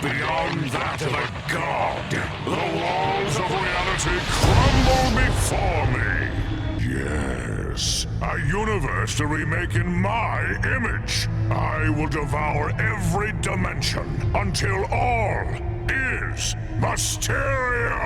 Beyond that of a god, the walls of reality crumble before me. Yes, a universe to remake in my image. I will devour every dimension until all is Mysterio!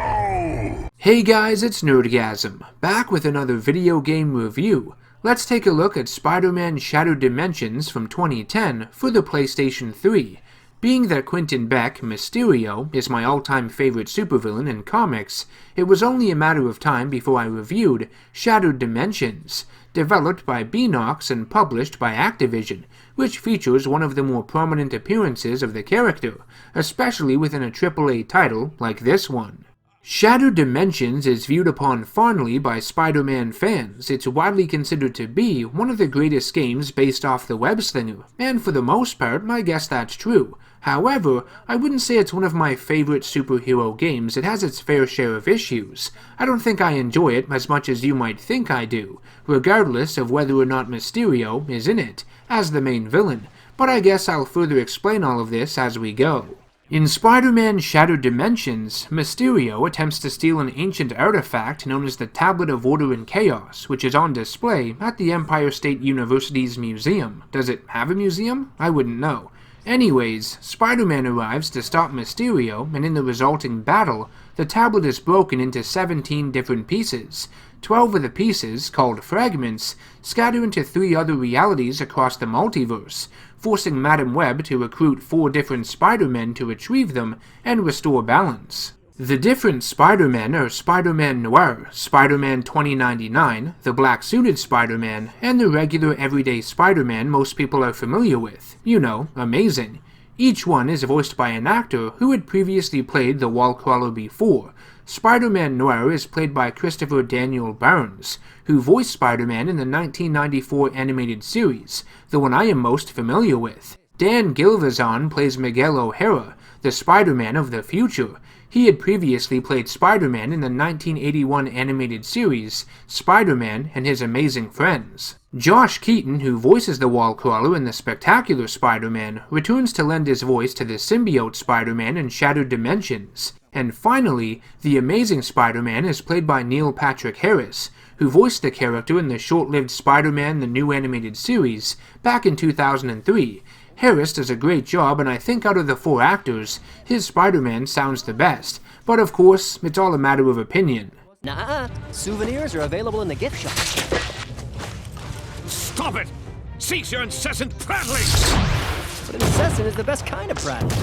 Hey guys, it's NerdGasm, back with another video game review. Let's take a look at Spider-Man Shattered Dimensions from 2010 for the PlayStation 3. Being that Quentin Beck, Mysterio, is my all-time favorite supervillain in comics, it was only a matter of time before I reviewed Shattered Dimensions, developed by Beenox and published by Activision, which features one of the more prominent appearances of the character, especially within a AAA title like this one. Shattered Dimensions is viewed upon fondly by Spider-Man fans. It's widely considered to be one of the greatest games based off the web slinger, and for the most part, I guess that's true. However, I wouldn't say it's one of my favorite superhero games. It has its fair share of issues. I don't think I enjoy it as much as you might think I do, regardless of whether or not Mysterio is in it, as the main villain, but I guess I'll further explain all of this as we go. In Spider-Man Shattered Dimensions, Mysterio attempts to steal an ancient artifact known as the Tablet of Order and Chaos, which is on display at the Empire State University's museum. Does it have a museum? I wouldn't know. Anyways, Spider-Man arrives to stop Mysterio, and in the resulting battle, the tablet is broken into 17 different pieces. 12 of the pieces, called fragments, scatter into 3 other realities across the multiverse, forcing Madam Web to recruit 4 different Spider-Men to retrieve them and restore balance. The different Spider-Men are Spider-Man Noir, Spider-Man 2099, the black-suited Spider-Man, and the regular everyday Spider-Man most people are familiar with. You know, Amazing. Each one is voiced by an actor who had previously played the Wallcrawler before. Spider-Man Noir is played by Christopher Daniel Barnes, who voiced Spider-Man in the 1994 animated series, the one I am most familiar with. Dan Gilvezan plays Miguel O'Hara, the Spider-Man of the future. He had previously played Spider-Man in the 1981 animated series, Spider-Man and His Amazing Friends. Josh Keaton, who voices the Wallcrawler in The Spectacular Spider-Man, returns to lend his voice to the symbiote Spider-Man in Shattered Dimensions. And finally, the Amazing Spider-Man is played by Neil Patrick Harris, who voiced the character in the short-lived Spider-Man the New Animated Series back in 2003. Harris does a great job, and I think out of the 4 actors, his Spider-Man sounds the best. But of course, it's all a matter of opinion. Nuh-uh. Souvenirs are available in the gift shop. Stop it! Cease your incessant prattling! But incessant is the best kind of prattling.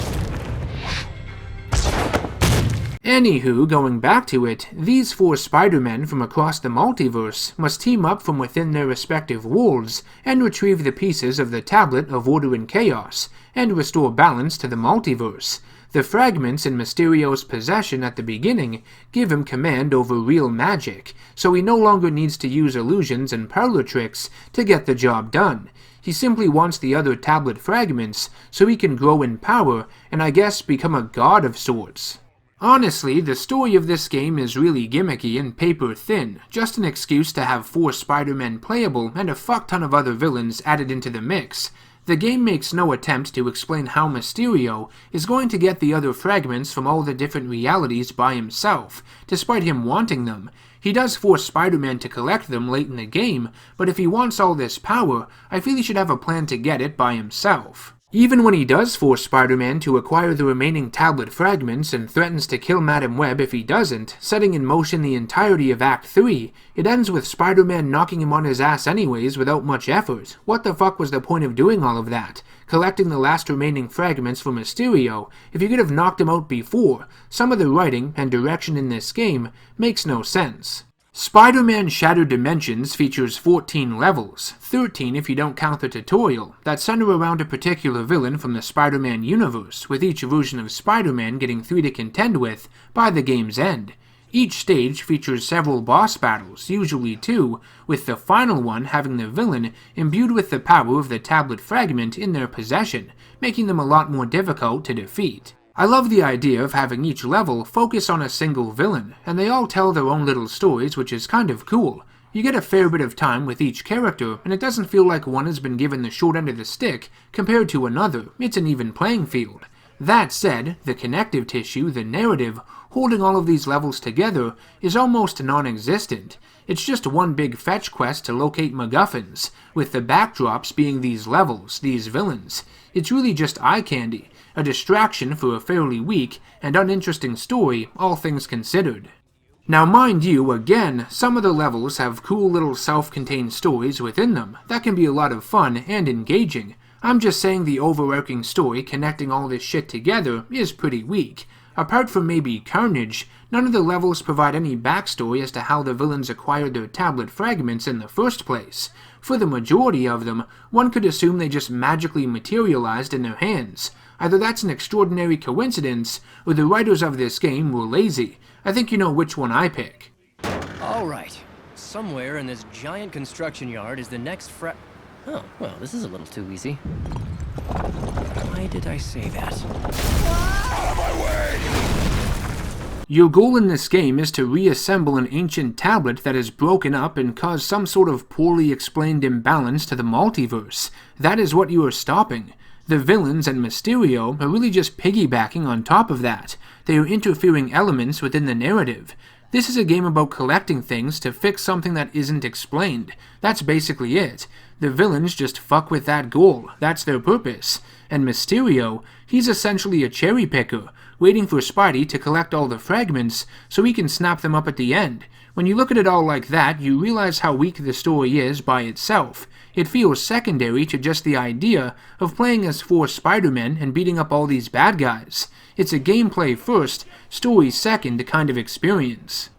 Anywho, going back to it, these 4 Spider-Men from across the multiverse must team up from within their respective worlds and retrieve the pieces of the Tablet of Order and Chaos, and restore balance to the multiverse. The fragments in Mysterio's possession at the beginning give him command over real magic, so he no longer needs to use illusions and parlor tricks to get the job done. He simply wants the other tablet fragments so he can grow in power and I guess become a god of sorts. Honestly, the story of this game is really gimmicky and paper thin, just an excuse to have 4 Spider-Men playable and a fuck ton of other villains added into the mix. The game makes no attempt to explain how Mysterio is going to get the other fragments from all the different realities by himself, despite him wanting them. He does force Spider-Man to collect them late in the game, but if he wants all this power, I feel he should have a plan to get it by himself. Even when he does force Spider-Man to acquire the remaining tablet fragments and threatens to kill Madam Web if he doesn't, setting in motion the entirety of Act 3, it ends with Spider-Man knocking him on his ass anyways without much effort. What the fuck was the point of doing all of that? Collecting the last remaining fragments for Mysterio, if you could have knocked him out before. Some of the writing and direction in this game makes no sense. Spider-Man Shattered Dimensions features 14 levels, 13 if you don't count the tutorial, that center around a particular villain from the Spider-Man universe, with each version of Spider-Man getting 3 to contend with by the game's end. Each stage features several boss battles, usually 2, with the final one having the villain imbued with the power of the tablet fragment in their possession, making them a lot more difficult to defeat. I love the idea of having each level focus on a single villain, and they all tell their own little stories, which is kind of cool. You get a fair bit of time with each character, and it doesn't feel like one has been given the short end of the stick compared to another. It's an even playing field. That said, the connective tissue, the narrative, holding all of these levels together is almost non-existent. It's just one big fetch quest to locate MacGuffins, with the backdrops being these levels, these villains. It's really just eye candy, a distraction for a fairly weak and uninteresting story, all things considered. Now mind you, again, some of the levels have cool little self-contained stories within them that can be a lot of fun and engaging. I'm just saying the overarching story connecting all this shit together is pretty weak. Apart from maybe Carnage, none of the levels provide any backstory as to how the villains acquired their tablet fragments in the first place. For the majority of them, one could assume they just magically materialized in their hands. Either that's an extraordinary coincidence, or the writers of this game were lazy. I think you know which one I pick. Alright. Somewhere in this giant construction yard is the next Oh, well, this is a little too easy. Why did I say that? Out of my way! Your goal in this game is to reassemble an ancient tablet that is broken up and cause some sort of poorly explained imbalance to the multiverse. That is what you are stopping. The villains and Mysterio are really just piggybacking on top of that. They are interfering elements within the narrative. This is a game about collecting things to fix something that isn't explained. That's basically it. The villains just fuck with that goal. That's their purpose. And Mysterio, he's essentially a cherry picker, waiting for Spidey to collect all the fragments so he can snap them up at the end. When you look at it all like that, you realize how weak the story is by itself. It feels secondary to just the idea of playing as 4 Spider-Men and beating up all these bad guys. It's a gameplay first, story second kind of experience.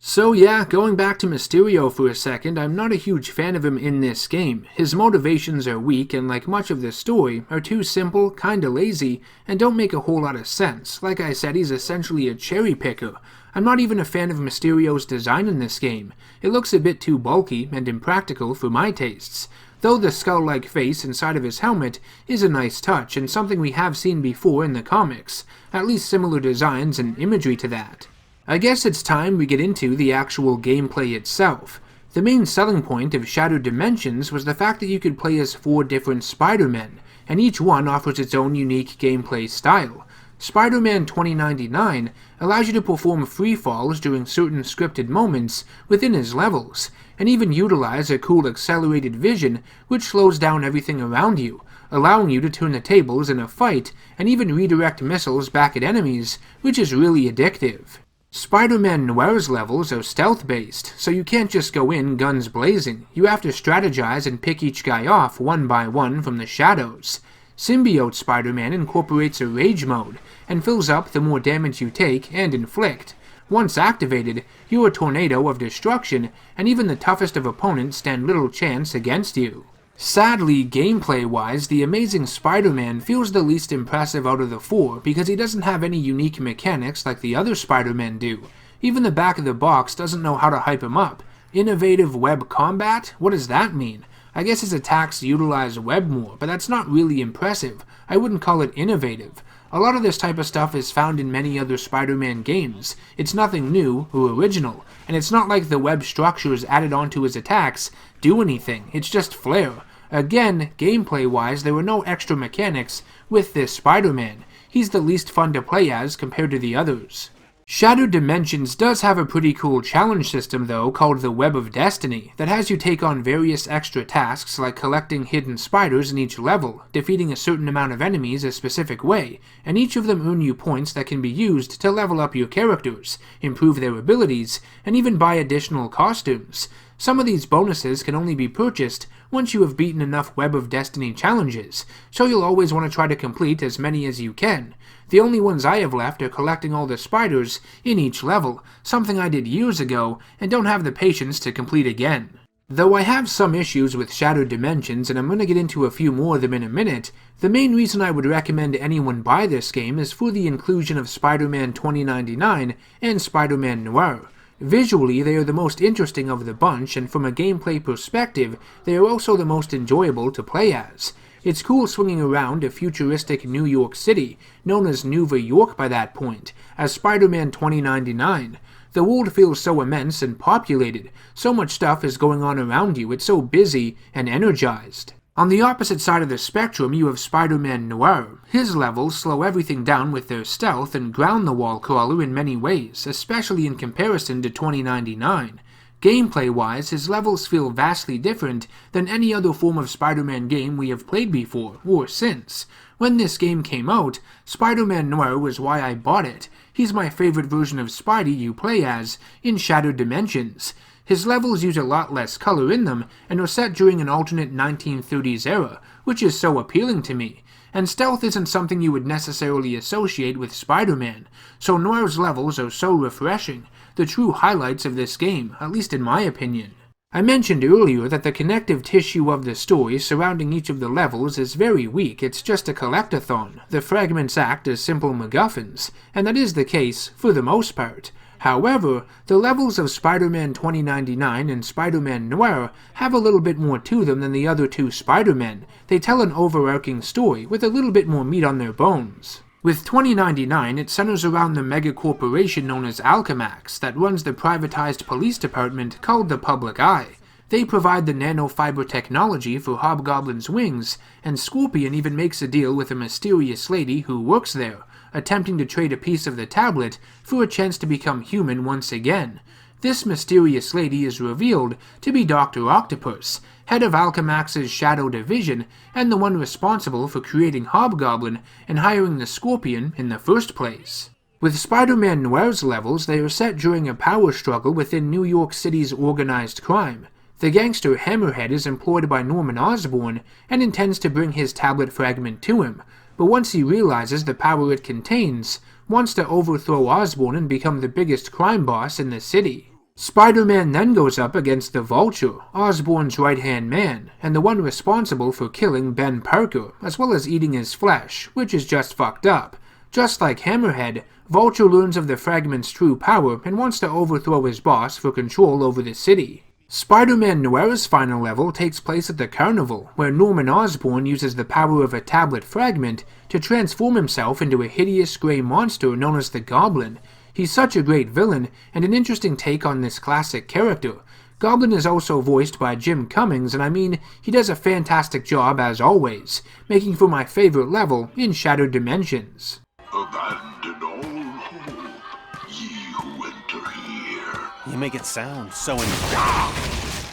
So yeah, going back to Mysterio for a second, I'm not a huge fan of him in this game. His motivations are weak and, like much of the story, are too simple, kinda lazy, and don't make a whole lot of sense. Like I said, he's essentially a cherry picker. I'm not even a fan of Mysterio's design in this game. It looks a bit too bulky and impractical for my tastes. Though the skull-like face inside of his helmet is a nice touch and something we have seen before in the comics, at least similar designs and imagery to that. I guess it's time we get into the actual gameplay itself. The main selling point of Shattered Dimensions was the fact that you could play as 4 different Spider-Men, and each one offers its own unique gameplay style. Spider-Man 2099 allows you to perform free falls during certain scripted moments within his levels, and even utilize a cool accelerated vision which slows down everything around you, allowing you to turn the tables in a fight and even redirect missiles back at enemies, which is really addictive. Spider-Man Noir's levels are stealth-based, so you can't just go in guns blazing. You have to strategize and pick each guy off one by one from the shadows. Symbiote Spider-Man incorporates a rage mode, and fills up the more damage you take and inflict. Once activated, you're a tornado of destruction, and even the toughest of opponents stand little chance against you. Sadly, gameplay-wise, the Amazing Spider-Man feels the least impressive out of the 4 because he doesn't have any unique mechanics like the other Spider-Men do. Even the back of the box doesn't know how to hype him up. Innovative web combat? What does that mean? I guess his attacks utilize web more, but that's not really impressive. I wouldn't call it innovative. A lot of this type of stuff is found in many other Spider-Man games. It's nothing new or original, and it's not like the web structures added onto his attacks do anything. It's just flair. Again, gameplay-wise, there were no extra mechanics with this Spider-Man. He's the least fun to play as compared to the others. Shattered Dimensions does have a pretty cool challenge system though, called the Web of Destiny, that has you take on various extra tasks like collecting hidden spiders in each level, defeating a certain amount of enemies a specific way, and each of them earn you points that can be used to level up your characters, improve their abilities, and even buy additional costumes. Some of these bonuses can only be purchased once you have beaten enough Web of Destiny challenges, so you'll always want to try to complete as many as you can. The only ones I have left are collecting all the spiders in each level, something I did years ago and don't have the patience to complete again. Though I have some issues with Shattered Dimensions, and I'm going to get into a few more of them in a minute, the main reason I would recommend anyone buy this game is for the inclusion of Spider-Man 2099 and Spider-Man Noir. Visually, they are the most interesting of the bunch, and from a gameplay perspective, they are also the most enjoyable to play as. It's cool swinging around a futuristic New York City, known as Nuva York by that point, as Spider-Man 2099. The world feels so immense and populated, so much stuff is going on around you, it's so busy and energized. On the opposite side of the spectrum, you have Spider-Man Noir. His levels slow everything down with their stealth and ground the wall crawler in many ways, especially in comparison to 2099. Gameplay-wise, his levels feel vastly different than any other form of Spider-Man game we have played before, or since. When this game came out, Spider-Man Noir was why I bought it. He's my favorite version of Spidey you play as, in Shattered Dimensions. His levels use a lot less color in them, and are set during an alternate 1930s era, which is so appealing to me. And stealth isn't something you would necessarily associate with Spider-Man, so Noir's levels are so refreshing, the true highlights of this game, at least in my opinion. I mentioned earlier that the connective tissue of the story surrounding each of the levels is very weak. It's just a collectathon. The fragments act as simple MacGuffins, and that is the case for the most part. However, the levels of Spider-Man 2099 and Spider-Man Noir have a little bit more to them than the other two Spider-Men. They tell an overarching story with a little bit more meat on their bones. With 2099, it centers around the mega corporation known as Alchemax that runs the privatized police department called the Public Eye. They provide the nanofiber technology for Hobgoblin's wings, and Scorpion even makes a deal with a mysterious lady who works there, attempting to trade a piece of the tablet for a chance to become human once again. This mysterious lady is revealed to be Dr. Octopus, head of Alchemax's Shadow Division, and the one responsible for creating Hobgoblin and hiring the Scorpion in the first place. With Spider-Man Noir's levels, they are set during a power struggle within New York City's organized crime. The gangster Hammerhead is employed by Norman Osborn and intends to bring his tablet fragment to him, but once he realizes the power it contains, wants to overthrow Osborn and become the biggest crime boss in the city. Spider-Man then goes up against the Vulture, Osborn's right-hand man, and the one responsible for killing Ben Parker, as well as eating his flesh, which is just fucked up. Just like Hammerhead, Vulture learns of the fragment's true power and wants to overthrow his boss for control over the city. Spider-Man Noir's final level takes place at the Carnival, where Norman Osborn uses the power of a tablet fragment to transform himself into a hideous grey monster known as the Goblin. He's such a great villain, and an interesting take on this classic character. Goblin is also voiced by Jim Cummings, and I mean, he does a fantastic job as always, making for my favorite level in Shattered Dimensions. Abandon all hope, ye who enter here. You make it sound so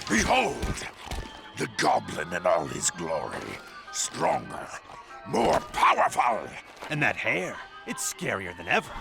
Behold, the Goblin in all his glory, stronger, more powerful. And that hair, it's scarier than ever.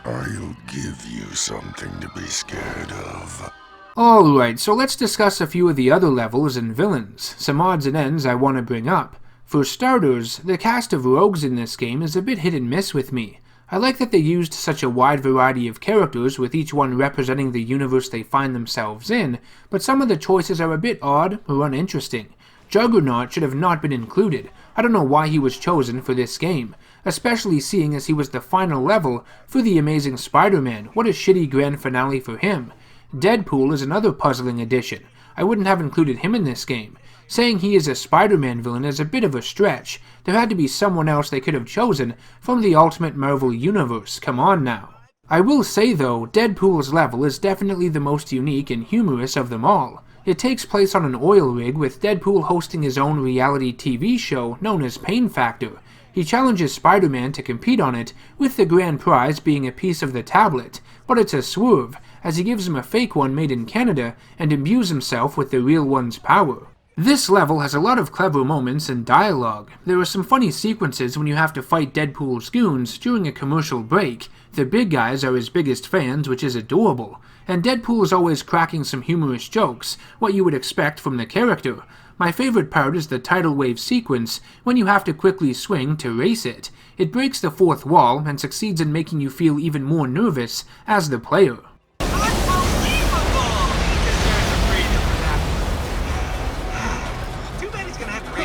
I'll give you something to be scared of. Alright, so let's discuss a few of the other levels and villains, some odds and ends I want to bring up. For starters, the cast of rogues in this game is a bit hit and miss with me. I like that they used such a wide variety of characters, with each one representing the universe they find themselves in, but some of the choices are a bit odd or uninteresting. Juggernaut should have not been included. I don't know why he was chosen for this game, especially seeing as he was the final level for The Amazing Spider-Man. What a shitty grand finale for him. Deadpool is another puzzling addition. I wouldn't have included him in this game. Saying he is a Spider-Man villain is a bit of a stretch. There had to be someone else they could have chosen from the Ultimate Marvel Universe. Come on now. I will say though, Deadpool's level is definitely the most unique and humorous of them all. It takes place on an oil rig with Deadpool hosting his own reality TV show known as Pain Factor. He challenges Spider-Man to compete on it, with the grand prize being a piece of the tablet, but it's a swerve, as he gives him a fake one made in Canada and imbues himself with the real one's power. This level has a lot of clever moments and dialogue. There are some funny sequences when you have to fight Deadpool's goons during a commercial break. The big guys are his biggest fans, which is adorable, and Deadpool is always cracking some humorous jokes, what you would expect from the character. My favorite part is the tidal wave sequence, when you have to quickly swing to race it. It breaks the fourth wall and succeeds in making you feel even more nervous as the player.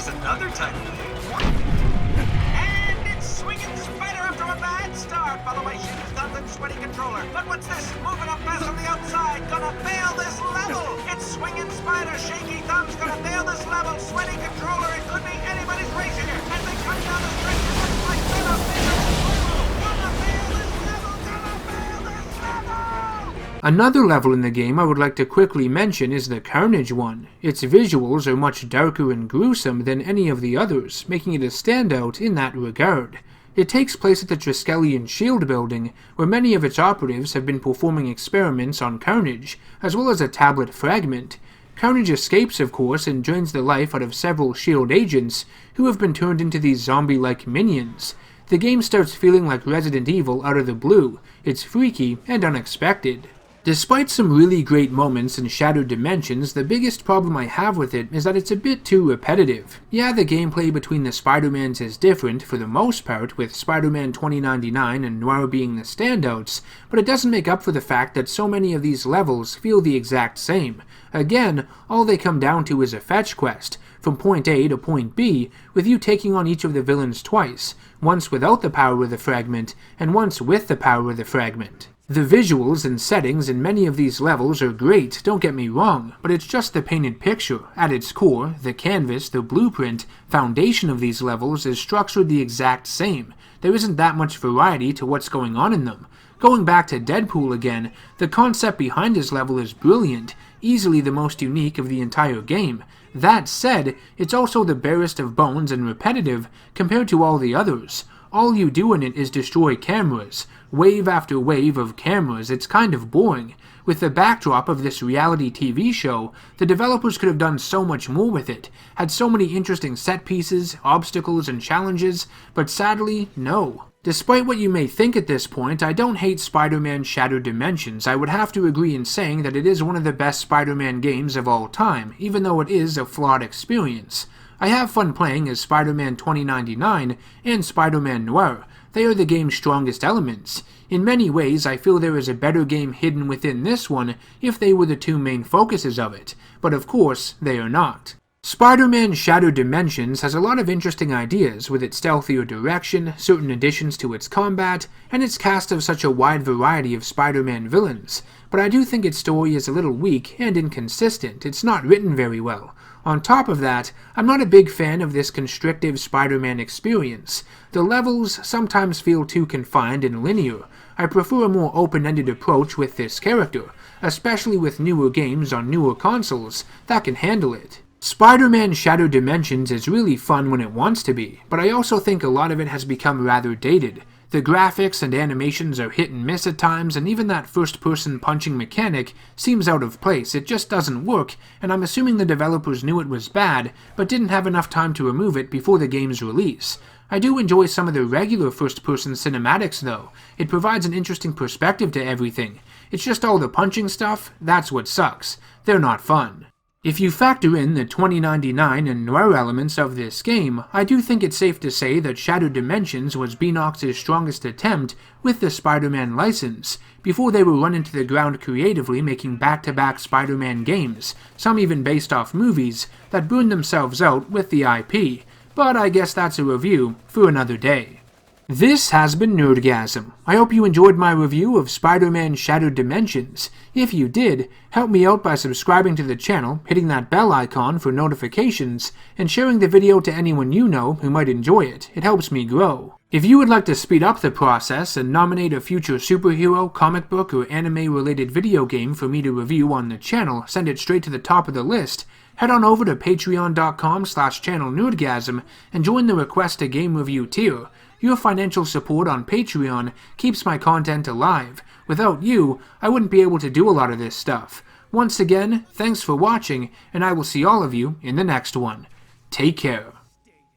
Another tidal wave. And it's swinging Spider after a bad start, followed by shooting stuff and sweaty controller. But what's this? Moving up fast on the outside, gonna fail this level. It's swinging Spider, shaky thumbs, gonna fail this level. Sweaty controller, it could be anybody's race here. As they come down the stretch, it looks like gonna fail this level. Gonna fail this level, gonna fail this level. Another level in the game I would like to quickly mention is the Carnage one. Its visuals are much darker and gruesome than any of the others, making it a standout in that regard. It takes place at the Triskelion Shield building, where many of its operatives have been performing experiments on Carnage, as well as a tablet fragment. Carnage escapes, of course, and drains the life out of several SHIELD agents, who have been turned into these zombie-like minions. The game starts feeling like Resident Evil out of the blue. It's freaky and unexpected. Despite some really great moments in Shattered Dimensions, the biggest problem I have with it is that it's a bit too repetitive. Yeah, the gameplay between the Spider-Mans is different, for the most part, with Spider-Man 2099 and Noir being the standouts, but it doesn't make up for the fact that so many of these levels feel the exact same. Again, all they come down to is a fetch quest, from point A to point B, with you taking on each of the villains twice, once without the power of the fragment, and once with the power of the fragment. The visuals and settings in many of these levels are great, don't get me wrong, but it's just the painted picture. At its core, the canvas, the blueprint, foundation of these levels is structured the exact same. There isn't that much variety to what's going on in them. Going back to Deadpool again, the concept behind this level is brilliant, easily the most unique of the entire game. That said, it's also the barest of bones and repetitive compared to all the others. All you do in it is destroy cameras. Wave after wave of cameras, it's kind of boring. With the backdrop of this reality TV show, the developers could have done so much more with it, had so many interesting set pieces, obstacles, and challenges, but sadly, no. Despite what you may think at this point, I don't hate Spider-Man Shattered Dimensions. I would have to agree in saying that it is one of the best Spider-Man games of all time, even though it is a flawed experience. I have fun playing as Spider-Man 2099 and Spider-Man Noir. They are the game's strongest elements. In many ways, I feel there is a better game hidden within this one if they were the two main focuses of it, but of course, they are not. Spider-Man Shattered Dimensions has a lot of interesting ideas with its stealthier direction, certain additions to its combat, and its cast of such a wide variety of Spider-Man villains, but I do think its story is a little weak and inconsistent. It's not written very well. On top of that, I'm not a big fan of this constrictive Spider-Man experience. The levels sometimes feel too confined and linear. I prefer a more open-ended approach with this character, especially with newer games on newer consoles that can handle it. Spider-Man Shattered Dimensions is really fun when it wants to be, but I also think a lot of it has become rather dated. The graphics and animations are hit and miss at times, and even that first-person punching mechanic seems out of place. It just doesn't work, and I'm assuming the developers knew it was bad, but didn't have enough time to remove it before the game's release. I do enjoy some of the regular first-person cinematics though. It provides an interesting perspective to everything. It's just all the punching stuff, that's what sucks. They're not fun. If you factor in the 2099 and Noir elements of this game, I do think it's safe to say that Shattered Dimensions was Beanox's strongest attempt with the Spider-Man license, before they were run into the ground creatively making back-to-back Spider-Man games, some even based off movies, that burned themselves out with the IP, but I guess that's a review for another day. This has been NerdGasm. I hope you enjoyed my review of Spider-Man Shattered Dimensions. If you did, help me out by subscribing to the channel, hitting that bell icon for notifications, and sharing the video to anyone you know who might enjoy it. It helps me grow. If you would like to speed up the process and nominate a future superhero, comic book, or anime-related video game for me to review on the channel, send it straight to the top of the list. Head on over to patreon.com/channelNerdgasm and join the Request a Game Review tier. Your financial support on Patreon keeps my content alive. Without you, I wouldn't be able to do a lot of this stuff. Once again, thanks for watching, and I will see all of you in the next one. Take care.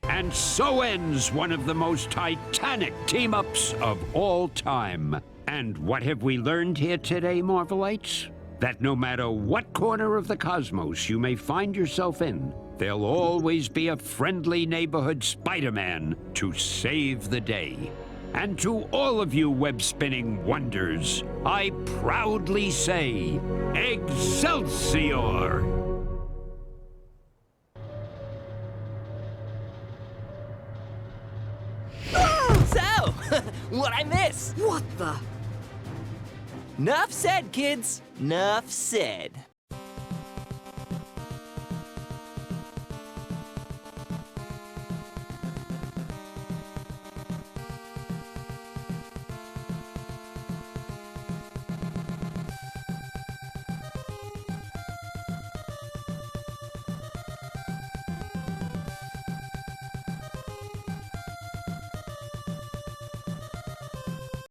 And so ends one of the most titanic team-ups of all time. And what have we learned here today, Marvelites? That no matter what corner of the cosmos you may find yourself in, there'll always be a friendly neighborhood Spider-Man to save the day. And to all of you web-spinning wonders, I proudly say, Excelsior! So, what'd I miss? What the? Nuff said, kids. Nuff said.